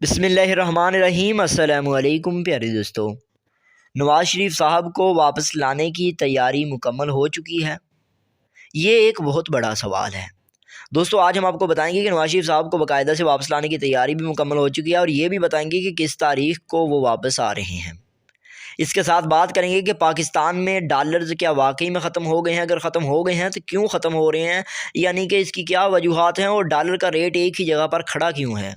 बिस्मिल्लाहिर्रहमानिर्रहीम। अस्सलामु अलैकुम प्यारे दोस्तों। नवाज़ शरीफ साहब को वापस लाने की तैयारी मुकम्मल हो चुकी है। ये एक बहुत बड़ा सवाल है दोस्तों। आज हम आपको बताएंगे कि नवाज़ शरीफ साहब को बाकायदा से वापस लाने की तैयारी भी मुकम्मल हो चुकी है और ये भी बताएंगे कि किस तारीख को वो वापस आ रहे हैं। इसके साथ बात करेंगे कि पाकिस्तान में डॉलर्स क्या वाकई में ख़त्म हो गए हैं, अगर ख़त्म हो गए हैं तो क्यों ख़त्म हो रहे हैं, यानी कि इसकी क्या वजूहात हैं और डॉलर का रेट एक ही जगह पर खड़ा क्यों है।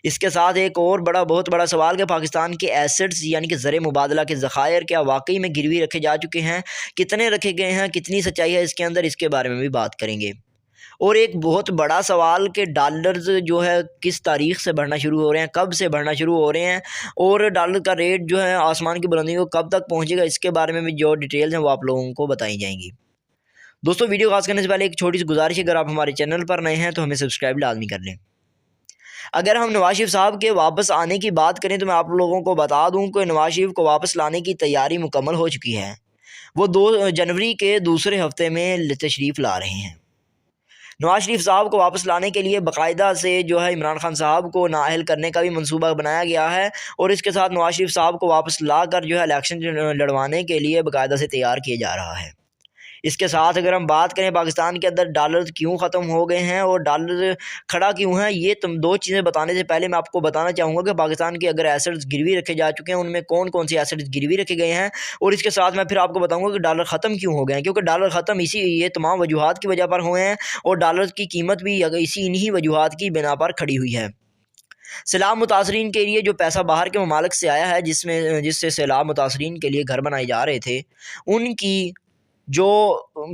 इसके साथ एक और बहुत बड़ा सवाल कि पाकिस्तान के एसेट्स यानी कि ज़र मुबादला के ज़खायर क्या वाकई में गिरवी रखे जा चुके हैं, कितने रखे गए हैं, कितनी सच्चाई है इसके अंदर, इसके बारे में भी बात करेंगे। और एक बहुत बड़ा सवाल कि डॉलर्स जो है किस तारीख़ से बढ़ना शुरू हो रहे हैं, कब से बढ़ना शुरू हो रहे हैं और डॉलर का रेट जो है आसमान की बुलंदी को कब तक पहुँचेगा, इसके बारे में भी जो डिटेल्स हैं वो आप लोगों को बताई जाएंगी। दोस्तों वीडियो खास करने से पहले एक छोटी सी गुजारिश है, अगर आप हमारे चैनल पर नए हैं तो हमें सब्सक्राइब लाजमी कर लें। अगर हम नवाज़ शरीफ साहब के वापस आने की बात करें तो मैं आप लोगों को बता दूं कि नवाज़ शरीफ को वापस लाने की तैयारी मुकम्मल हो चुकी है। वो 2 जनवरी के दूसरे हफ्ते में तशरीफ़ ला रहे हैं। नवाज़ शरीफ साहब को वापस लाने के लिए बाकायदा से जो है इमरान खान साहब को नाअहल करने का भी मंसूबा बनाया गया है और इसके साथ नवाज़ शरीफ साहब को वापस ला कर जो है इलेक्शन लड़वाने के लिए बाकायदा से तैयार किया जा रहा है। इसके साथ अगर हम बात करें पाकिस्तान के अंदर डॉलर क्यों ख़त्म हो गए हैं और डॉलर खड़ा क्यों है, ये तुम 2 चीज़ें बताने से पहले मैं आपको बताना चाहूँगा कि पाकिस्तान के अगर एसेट्स गिरवी रखे जा चुके हैं उनमें कौन कौन से एसेट्स गिरवी रखे गए हैं और इसके साथ मैं फिर आपको बताऊँगा कि डॉलर ख़त्म क्यों हो गए हैं, क्योंकि डॉलर ख़त्म ये तमाम वजूहात की वजह पर हुए हैं और डॉलर की कीमत भी इन्हीं वजूहात की बिना पर खड़ी हुई है। सैलाब मुतासरीन के लिए जो पैसा बाहर के ममालिक से आया है, जिससे सैलाब मुतासरीन के लिए घर बनाए जा रहे थे, उनकी जो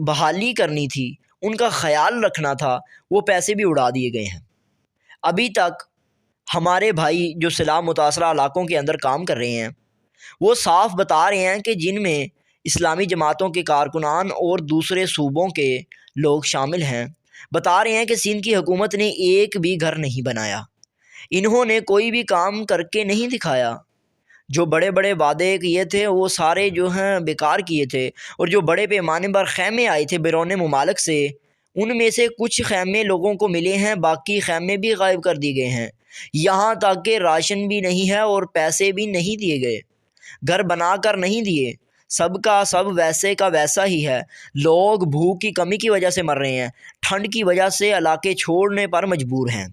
बहाली करनी थी, उनका ख़याल रखना था, वो पैसे भी उड़ा दिए गए हैं। अभी तक हमारे भाई जो सैलाब मुतासरा इलाकों के अंदर काम कर रहे हैं, वो साफ बता रहे हैं कि जिनमें इस्लामी जमातों के कारकुनान और दूसरे सूबों के लोग शामिल हैं, बता रहे हैं कि सिंध की हुकूमत ने एक भी घर नहीं बनाया। इन्होंने कोई भी काम करके नहीं दिखाया। जो बड़े बड़े वादे किए थे वो सारे जो हैं बेकार किए थे और जो बड़े पैमाने पर खैमे आए थे बैरून मुमालिक से, उनमें से कुछ खैमे लोगों को मिले हैं, बाकी खैमे भी गायब कर दिए गए हैं। यहाँ तक कि राशन भी नहीं है और पैसे भी नहीं दिए गए, घर बनाकर नहीं दिए। सब का सब वैसे का वैसा ही है। लोग भूख की कमी की वजह से मर रहे हैं, ठंड की वजह से इलाके छोड़ने पर मजबूर हैं।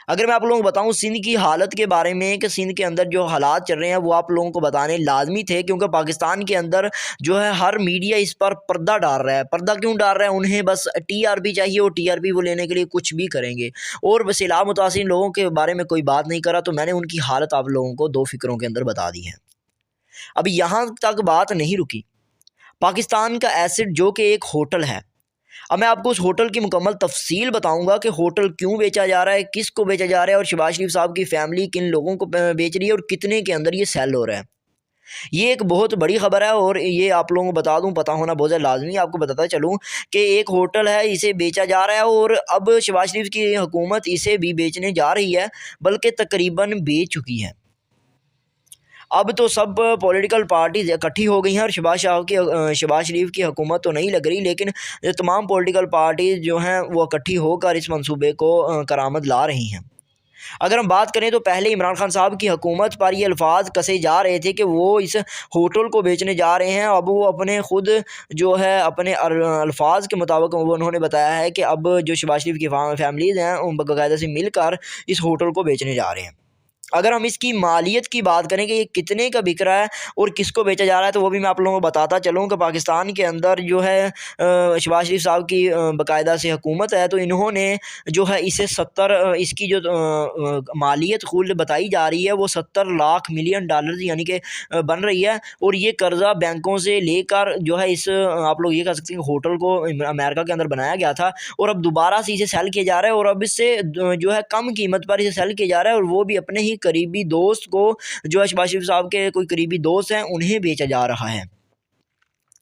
अगर मैं आप लोगों को बताऊं सिंध की हालत के बारे में कि सिंध के अंदर जो हालात चल रहे हैं वो आप लोगों को बताने लाजमी थे, क्योंकि पाकिस्तान के अंदर जो है हर मीडिया इस पर पर्दा डाल रहा है। पर्दा क्यों डाल रहा है? उन्हें बस टीआरपी चाहिए और टीआरपी वो लेने के लिए कुछ भी करेंगे। और सैलाब मुतासिर लोगों के बारे में कोई बात नहीं करा, तो मैंने उनकी हालत आप लोगों को 2 फ़िक्रों के अंदर बता दी है। अब यहाँ तक बात नहीं रुकी। पाकिस्तान का एसेट जो कि एक होटल है, अब मैं आपको उस होटल की मुकम्मल तफसील बताऊंगा कि होटल क्यों बेचा जा रहा है, किसको बेचा जा रहा है और शहबाज शरीफ साहब की फ़ैमिली किन लोगों को बेच रही है और कितने के अंदर ये सेल हो रहा है। ये एक बहुत बड़ी ख़बर है और ये आप लोगों को बता दूं, पता होना बहुत ज़्यादा लाजमी है। आपको बताता चलूं कि एक होटल है, इसे बेचा जा रहा है और अब शहबाज शरीफ की हुकूमत इसे भी बेचने जा रही है, बल्कि तकरीबन बेच चुकी है। अब तो सब पॉलिटिकल पार्टीज़ इकट्ठी हो गई हैं और शहबाज शरीफ की हुकूमत तो नहीं लग रही, लेकिन तमाम पॉलिटिकल पार्टीज़ जो हैं वो इकट्ठी होकर इस मंसूबे को करामद ला रही हैं। अगर हम बात करें तो पहले इमरान खान साहब की हुकूमत पर ये अल्फाज कसे जा रहे थे कि वो इस होटल को बेचने जा रहे हैं। अब वो अपने खुद जो है अपने अल्फाज के मुताबिक वो उन्होंने बताया है कि अब जो शहबाज शरीफ की फैमिलीज़ हैं उन बाकायदा से मिलकर इस होटल को बेचने जा रहे हैं। अगर हम इसकी मालियत की बात करें कि ये कितने का बिक रहा है और किसको बेचा जा रहा है, तो वो भी मैं आप लोगों को बताता चलूँ कि पाकिस्तान के अंदर जो है शहबाज शरीफ साहब की बाकायदा से हुकूमत है, तो इन्होंने जो है इसे 70 इसकी जो मालियत कुल बताई जा रही है वो 70 लाख मिलियन डॉलर यानी कि बन रही है। और ये कर्ज़ा बैंकों से लेकर जो है आप लोग ये कह सकते हैं होटल को अमेरिका के अंदर बनाया गया था और अब दोबारा से इसे सेल किया जा रहा है और अब इससे जो है कम कीमत पर इसे सेल किया जा रहा है और वो भी अपने ही करीबी दोस्त को, जो है शहबाज शरीफ साहब के कोई करीबी दोस्त हैं, उन्हें बेचा जा रहा है।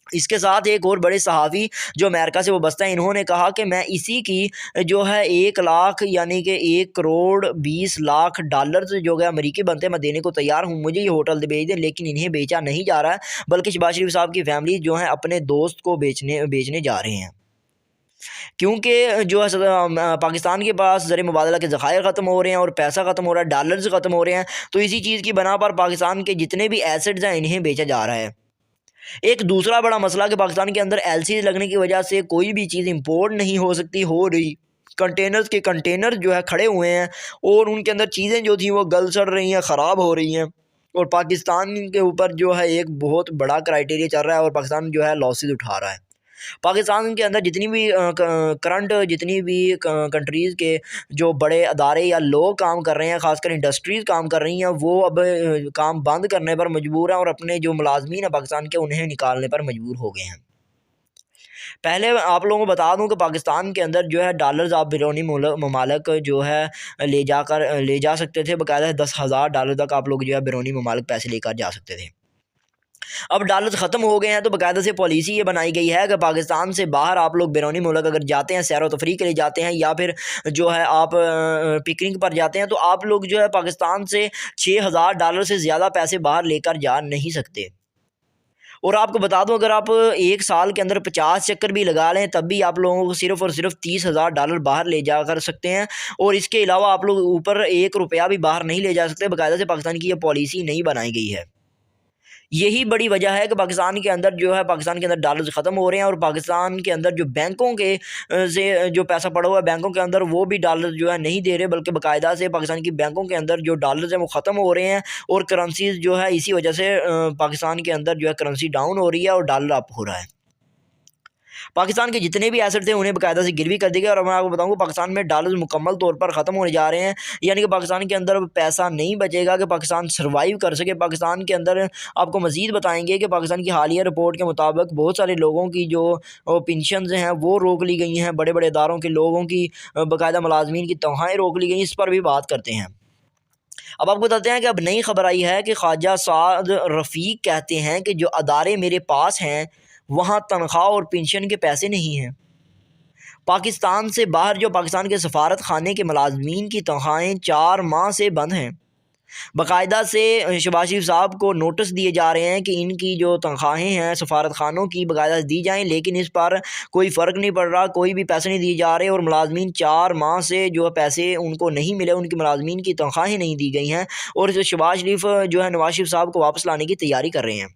इसके साथ एक और बड़े सहाफ़ी जो अमेरिका से वाबस्ता हैं, इन्होंने कहा कि मैं इसी की जो है 1 लाख यानी कि 1 करोड़ 20 लाख डॉलर जो है अमेरिकी बनते हैं, मैं देने को तैयार हूँ, मुझे ये होटल बेच दें। लेकिन इन्हें बेचा नहीं जा रहा है, बल्कि शहबाज शरीफ साहब की फैमिली जो है अपने दोस्त को बेचने जा रहे हैं। क्योंकि जो है पाकिस्तान के पास ज़र मुबादला के ज़खायर ख़त्म हो रहे हैं और पैसा ख़त्म हो रहा है, डॉलर्स ख़त्म हो रहे हैं, तो इसी चीज़ की बना पर पाकिस्तान के जितने भी एसेट्स हैं इन्हें बेचा जा रहा है। एक दूसरा बड़ा मसला कि पाकिस्तान के अंदर एलसी लगने की वजह से कोई भी चीज़ इंपोर्ट नहीं हो सकती, हो रही कंटेनर्स के कंटेनर जो है खड़े हुए हैं और उनके अंदर चीज़ें जो थी वो गल सड़ रही हैं, ख़राब हो रही हैं। और पाकिस्तान के ऊपर जो है एक बहुत बड़ा क्राइटेरिया चल रहा है और पाकिस्तान जो है लॉसेस उठा रहा है। पाकिस्तान के अंदर जितनी भी करंट जितनी भी कंट्रीज़ के जो बड़े अदारे या लोग काम कर रहे हैं, ख़ासकर इंडस्ट्रीज़ काम कर रही हैं, वो अब काम बंद करने पर मजबूर हैं और अपने जो मुलाजमीन हैं पाकिस्तान के उन्हें निकालने पर मजबूर हो गए हैं। पहले आप लोगों को बता दूं कि पाकिस्तान के अंदर जो है डॉलर्स आप बैरूनी ममालिक जो है ले जा सकते थे, बाकायदा $10,000 तक आप लोग जो है बैरूनी ममालिक पैसे लेकर जा सकते थे। अब डॉलर्स ख़त्म हो गए हैं तो बाकायदा से पॉलिसी ये बनाई गई है कि पाकिस्तान से बाहर आप लोग बैरूनी मुल्क अगर जाते हैं, सैर व तफरीह के लिए जाते हैं या फिर जो है आप पिकनिक पर जाते हैं, तो आप लोग जो है पाकिस्तान से $6,000 से ज़्यादा पैसे बाहर लेकर जा नहीं सकते। और आपको बता दूं अगर आप एक साल के अंदर 50 चक्कर भी लगा लें तब भी आप लोगों को सिर्फ़ और सिर्फ $30,000 बाहर ले जा कर सकते हैं। और इसके अलावा आप लोग ऊपर ₹1 भी बाहर नहीं ले जा सकते। बाकायदा से पाकिस्तान की ये पॉलिसी नहीं बनाई गई है। यही बड़ी वजह है कि पाकिस्तान के अंदर जो है पाकिस्तान के अंदर डॉलर्स ख़त्म हो रहे हैं और पाकिस्तान के अंदर जो बैंकों के से जो पैसा पड़ा हुआ है बैंकों के अंदर वो भी डॉलर जो है नहीं दे रहे, बल्कि बाकायदा से पाकिस्तान की बैंकों के अंदर जो डॉलर्स हैं वो ख़त्म हो रहे हैं। और करेंसीज़ जो है इसी वजह से पाकिस्तान के अंदर जो है करेंसी डाउन हो रही है और डॉलर अप हो रहा है। पाकिस्तान के जितने भी एसेट थे उन्हें बाकायदा से गिरवी कर दी गई। और मैं आपको बताऊँ पाकिस्तान में डॉलर्स मुकम्मल तौर पर ख़त्म होने जा रहे हैं, यानी कि पाकिस्तान के अंदर पैसा नहीं बचेगा कि पाकिस्तान सर्वाइव कर सके। पाकिस्तान के अंदर आपको मज़ीद बताएंगे कि पाकिस्तान की हालिया रिपोर्ट के मुताबिक बहुत सारे लोगों की जो पेंशन्स हैं वो रोक ली गई हैं, बड़े बड़े इदारों के लोगों की बाकायदा मुलाजमीन की तनख्वाहें रोक ली गई। इस पर भी बात करते हैं। अब आपको बताते हैं कि अब नई खबर आई है कि ख्वाजा साद रफ़ीक कहते हैं कि जो अदारे मेरे पास हैं वहाँ तनख्वाह और पेंशन के पैसे नहीं हैं। पाकिस्तान से बाहर जो पाकिस्तान के सफारत खाने के मुलाजमीन की तनख्वाहें 4 माह से बंद हैं। बाकायदा से शहबाज शरीफ साहब को नोटिस दिए जा रहे हैं कि इनकी जो तनख्वाहें हैं सफारत खानों की बाकायदा दी जाएँ, लेकिन इस पर कोई फ़र्क नहीं पड़ रहा, कोई भी पैसे नहीं दिए जा रहे और मुलाजमीन 4 माह से जो है पैसे उनको नहीं मिले, उनकी मुलाजमीन की तनख्वाहें नहीं दी गई हैं। और शहबाज शरीफ जो है नवाज शरीफ साहब को वापस लाने की तैयारी कर रहे हैं।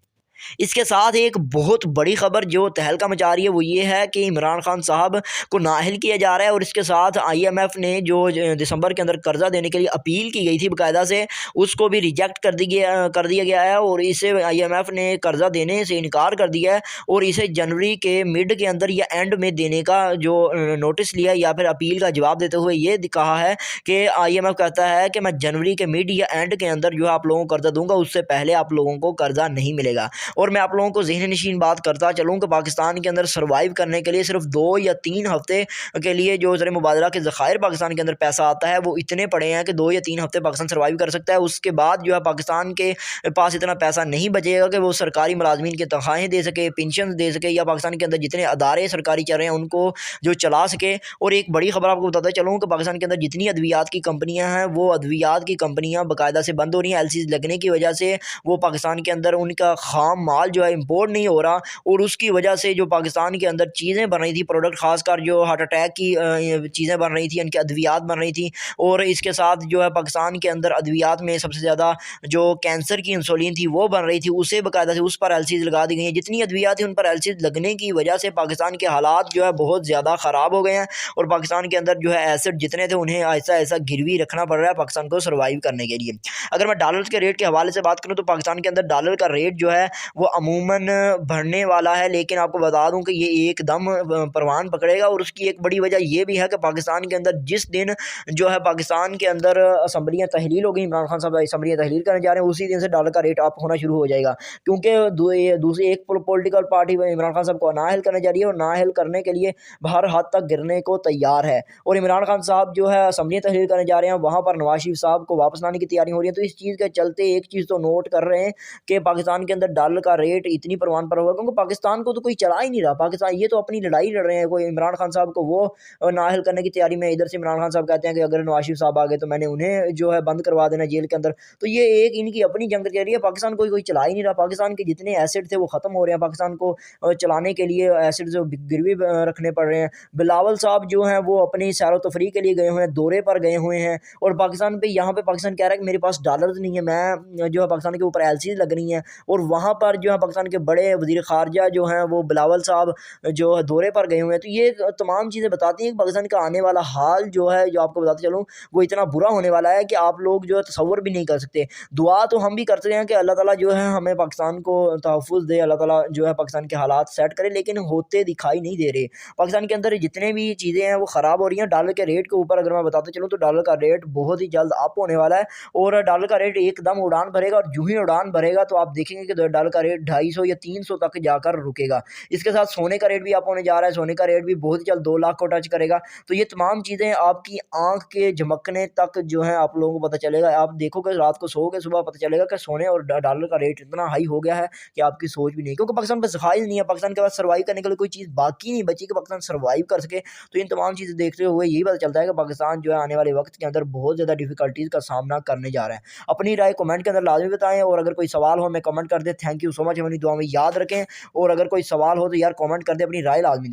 इसके साथ एक बहुत बड़ी खबर जो तहलका मचा रही है वो ये है कि इमरान खान साहब को नाअहल किया जा रहा है। और इसके साथ IMF ने जो दिसंबर के अंदर कर्जा देने के लिए अपील की गई थी बाकायदा से उसको भी रिजेक्ट कर दिया गया है और इसे IMF ने कर्जा देने से इनकार कर दिया है और इसे जनवरी के मिड के अंदर या एंड में देने का जो नोटिस लिया या फिर अपील का जवाब देते हुए ये कहा है कि IMF कहता है कि मैं जनवरी के मिड या एंड के अंदर जो है आप लोगों को कर्जा दूंगा, उससे पहले आप लोगों को कर्जा नहीं मिलेगा। और मैं आप लोगों को ज़हन नशीन बात करता चलूँ कि पाकिस्तान के अंदर सर्वाइव करने के लिए सिर्फ 2 या 3 हफ्ते के लिए जो ज़र मुबादला के ज़खायर पाकिस्तान के अंदर पैसा आता है वो इतने पड़े हैं कि 2 या 3 हफ्ते पाकिस्तान सर्वाइव कर सकता है। उसके बाद जो है पाकिस्तान के पास इतना पैसा नहीं बचेगा कि वो सरकारी मुलाजमीन की तनख्वाहें दे सके, पेंशन दे सके या पाकिस्तान के अंदर जितने अदारे सरकारी चल रहे हैं उनको जो चला सके। और एक बड़ी खबर आपको बताता चलूँ कि पाकिस्तान के अंदर जितनी अद्वियात की कंपनियाँ हैं वो अद्वियात की कंपनियाँ बाकायदा से बंद हो रही हैं। LCs लगने की वजह से वो पाकिस्तान के अंदर उनका खाम माल जो है इम्पोर्ट नहीं हो रहा और उसकी वजह से जो पाकिस्तान के अंदर चीज़ें बन रही थी, प्रोडक्ट खासकर जो हार्ट अटैक की चीज़ें बन रही थी, इनकी अद्वियात बन रही थी। और इसके साथ जो है पाकिस्तान के अंदर अद्वियात में सबसे ज़्यादा जो कैंसर की इंसुलिन थी वो बन रही थी, उसे बाकायदा से उस पर LCs लगा दी गई हैं। जितनी अद्वियात थी उन पर LCs लगने की वजह से पाकिस्तान के हालात जो है बहुत ज़्यादा ख़राब हो गए हैं और पाकिस्तान के अंदर जो है एसेट जितने थे उन्हें ऐसा ऐसा गिरवी रखना पड़ रहा है पाकिस्तान को सर्वाइव करने के लिए। अगर मैं डॉलर के रेट के हवाले से बात करूँ तो पाकिस्तान के अंदर डॉलर का रेट जो है वो अमूमन बढ़ने वाला है, लेकिन आपको बता दूं कि ये एकदम परवान पकड़ेगा। और उसकी एक बड़ी वजह ये भी है कि पाकिस्तान के अंदर जिस दिन जो है पाकिस्तान के अंदर असम्बलियाँ तहलील हो गई, इमरान खान साहब असम्बलियाँ तहलील करने जा रहे हैं, उसी दिन से डॉलर का रेट अप होना शुरू हो जाएगा। क्योंकि दूसरी एक पॉलिटिकल पार्टी इमरान खान साहब को नाअहल करने जा रही है और नाअहल करने के लिए हर हद तक गिरने को तैयार है। और इमरान खान साहब जो है असम्बलियाँ तहलील करने जा रहे हैं, वहाँ पर नवाज शरीफ साहब को वापस लाने की तैयारी हो रही है। तो इस चीज़ के चलते एक चीज़ तो नोट कर रहे हैं कि पाकिस्तान के अंदर डॉलर का रेट इतनी परवान पर हुआ, क्योंकि पाकिस्तान को तो कोई चला ही नहीं रहा। पाकिस्तान ये तो अपनी लड़ाई लड़ रहे हैं। कोई इमरान खान साहब को वो नाअहल करने की तैयारी में, इधर से इमरान खान साहब कहते हैं कि अगर नवाज शरीफ साहब आ गए तो मैंने उन्हें जो है बंद करवा देना जेल के अंदर। तो ये एक इनकी अपनी जंग चल रही है। पाकिस्तान कोई चला ही नहीं रहा। पाकिस्तान के जितने एसेट थे वो ख़त्म हो रहे हैं। पाकिस्तान को चलाने के लिए एसेट जो गिरवी रखने पड़ रहे हैं। बिलावल साहब जो हैं वो अपनी सैर व तफरीह के लिए गए हुए हैं, दौरे पर गए हुए हैं, और पाकिस्तान पे यहाँ पे पाकिस्तान कह रहा है कि मेरे पास डॉलर्स नहीं है, मैं जो है पाकिस्तान के ऊपर एलसीज लग रही हैं। और वहाँ पर जो है पाकिस्तान के बड़े वज़ीर ख़ारजा जो हैं वो बिलावल साहब जो है दौरे पर गए हुए हैं। तो ये तमाम चीज़ें बताती हैं कि पाकिस्तान का आने वाला हाल जो है, जो आपको बताते चलूँ, वो इतना बुरा होने वाला है कि आप लोग जो है तसव्वुर भी नहीं कर सकते। दुआ तो हम भी करते हैं कि अल्लाह ताला जो है हमें पाकिस्तान को तहफ़्फ़ुज़ दे, अल्लाह ताला जो है पाकिस्तान के हालात सेट करे, लेकिन होते दिखाई नहीं दे रहे। पाकिस्तान के अंदर जितने भी चीज़ें हैं वो ख़राब हो रही हैं। डॉलर के रेट के ऊपर अगर मैं बताते चलूँ तो डॉलर का रेट बहुत ही जल्द अप होने वाला है, और डॉलर का रेट एकदम उड़ान भरेगा, और यूँ ही उड़ान भरेगा तो आप देखेंगे कि डॉलर का रेट 250 या 300 तक जाकर रुकेगा। इसके साथ सोने का रेट भी अप होने जा रहा है। सोने का रेट भी बहुत ही जल्द 2 लाख को टच करेगा। तो ये तमाम चीज़ें आपकी आँख के झपकने तक जो है आप लोगों को पता चलेगा। आप देखोगे रात को सोओगे, सुबह पता चलेगा कि सोने और डॉलर का रेट इतना हाई हो गया है कि आपकी सोच भी नहीं, क्योंकि पाकिस्तान पे ज़खायर नहीं है। पाकिस्तान के पास सर्वाइव करने के लिए कोई चीज़ बाकी नहीं बची कि पाकिस्तान सर्वाइव कर सके। तो इन तमाम चीज़ें देखते हुए यही पता चलता है कि पाकिस्तान जो है आने वाले वक्त के अंदर बहुत ज़्यादा डिफ़िकल्टीज़ का सामना करने जा रहा है। अपनी राय कमेंट के अंदर लाज़मी बताएँ, और अगर कोई सवाल हो हमें कमेंट कर दें। थैंक यू सो मच, हमें दुआ में याद रखें, और अगर कोई सवाल हो तो यार कमेंट कर दें, अपनी राय लाज़मी दें।